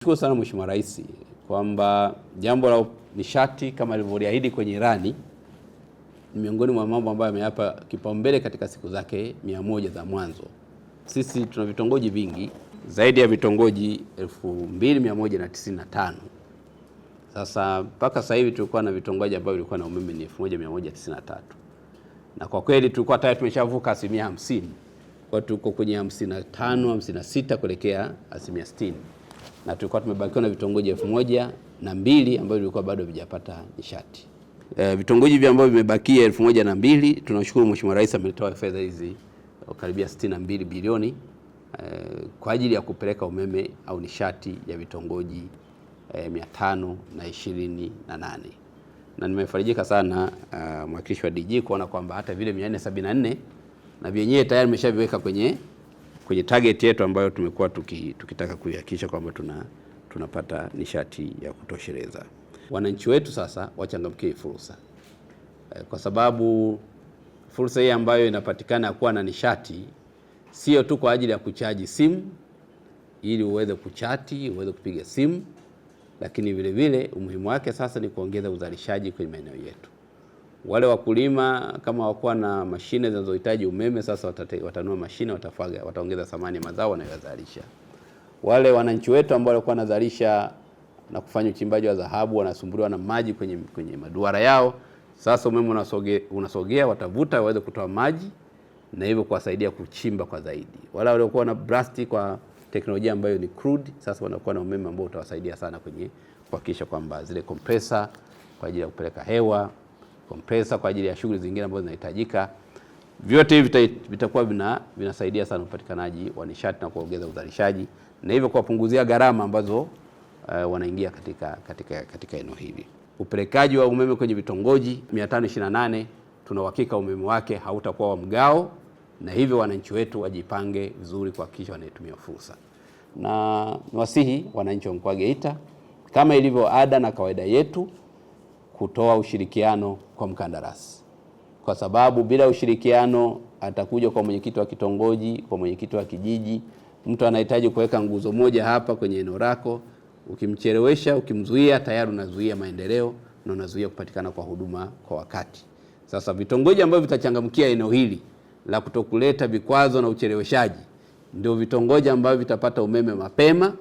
Shukuru sana Mheshimiwa Rais kwamba jambo la nishati kama alivyoahidi kwenye ilani ni miongoni mwa mambo ambayo ameyapa kipaumbele katika siku zake 100 za mwanzo. Sisi tuna vitongoji vingi, zaidi ya vitongoji 2195. Sasa mpaka sasa hivi tulikuwa na vitongoji ambavyo vilikuwa na umeme ni 1193. Na kwa kweli tulikuwa tayari tumeshavuka 50%. Kwa tuko kwenye 55, 56 kuelekea 60%. Na tulikuwa tumebakiwa na vitongoji 1002 ambavyo vilikuwa bado havijapata nishati. Vitongoji vya ambavyo vimebakia 1002, tunashukuru Mheshimiwa Rais ametoa fedha hizi karibia 62 bilioni kwa ajili ya kupeleka umeme au nishati ya vitongoji 528. Na nimefarijika sana mwakilishi wa DG kuona kwamba hata vile 474 na vyenyewe tayari nimeshaviweka kwenye target yetu ambayo tumekuwa tukitaka kuhakikisha kwamba tunapata nishati ya kutosheleza. Wananchi wetu sasa wachangamkie fursa, kwa sababu fursa hii ambayo inapatikana kuwa na nishati sio tu kwa ajili ya kuchaji simu ili uweze kuchati, uweze kupiga simu, lakini vile vile umuhimu wake sasa ni kuongeza uzalishaji kwenye maeneo yetu. Wale wakulima kama wakuwa na mashine zinazohitaji umeme sasa watanunua mashine, wataongeza thamani ya mazao wanayozalisha. Wale wananchi wetu ambao walikuwa wanazalisha na kufanya uchimbaji wa dhahabu wanasumbuliwa na maji kwenye maduara yao, sasa umeme unasogea, watavuta waweze kutoa maji na hivyo kuwasaidia kuchimba kwa zaidi. Wale waliokuwa na blast kwa teknolojia ambayo ni crude, sasa wanakuwa na umeme ambao utawasaidia sana kwenye kuhakikisha kwamba zile compressor kwa ajili ya kupeleka hewa, compressor kwa ajili ya shughuli zingine ambazo zinahitajika, vyote hivi vitakuwa vinasaidia sana upatikanaji wa nishati na kuongeza uzalishaji na hivyo kuwapunguzia gharama ambazo wanaingia katika eneo hili. Upelekaji wa umeme kwenye vitongoji 528 tuna uhakika umeme wake hautakuwa wa mgao, na hivyo wananchi wetu wajipange vizuri kuhakikisha wanaitumia fursa. Na niwasihi wananchi wa mkoa wa Geita kama ilivyo ada na kawaida yetu kutoa ushirikiano kwa mkandarasi, kwa sababu bila ushirikiano atakuja kwa mwenyekiti wa kitongoji, kwa mwenyekiti wa kijiji, mtu anahitaji kuweka nguzo moja hapa kwenye eneo lako, ukimchelewesha, ukimzuia, tayari unazuia maendeleo na unazuia kupatikana kwa huduma kwa wakati. Sasa vitongoji ambavyo vitachangamkia eneo hili la kutokuleta vikwazo na ucheleweshaji ndio vitongoji ambavyo vitapata umeme mapema,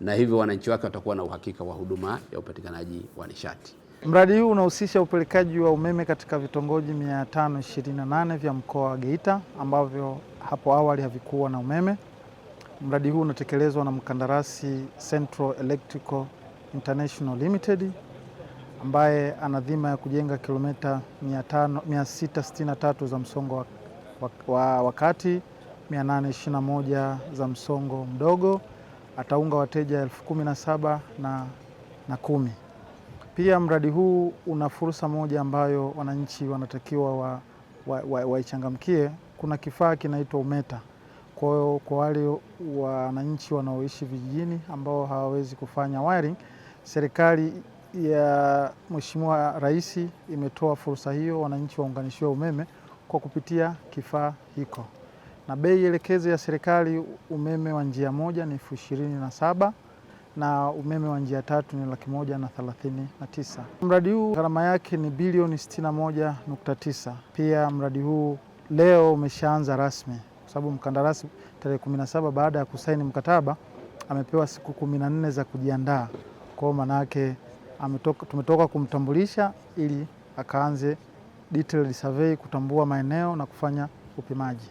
na hivyo wananchi wake watakuwa na uhakika wa huduma ya upatikanaji wa nishati. Mradi huu unahusisha upelekaji wa umeme katika vitongoji 528 vya mkoa wa Geita ambavyo hapo awali havikuwa na umeme. Mradi huu unatekelezwa na mkandarasi Central Electrical International Limited ambaye ana dhima ya kujenga kilomita 663 za msongo wa kati, 821 za msongo mdogo. Ataunga wateja 17,000 na 10. Pia mradi huu una fursa moja ambayo wananchi wanatakiwa waichangamkie. Kuna kifaa kinaitwa umeta. Kwa wale wananchi wanaoishi vijijini ambao hawawezi kufanya wiring, serikali ya Mheshimiwa Rais imetoa fursa hiyo, wananchi waunganishiwe umeme kwa kupitia kifaa hiko. Na bei elekezi ya serikali, umeme wa njia moja ni 27,000 na umeme wa njia tatu ni 139,000. Mradi huu gharama yake ni bilioni 61.9. Pia mradi huu leo umeshaanza rasmi kwa sababu mkandarasi tarehe 17 baada ya kusaini mkataba amepewa siku 14 za kujiandaa. Kwa maana yake tumetoka kumtambulisha ili akaanze detailed survey, kutambua maeneo na kufanya upimaji.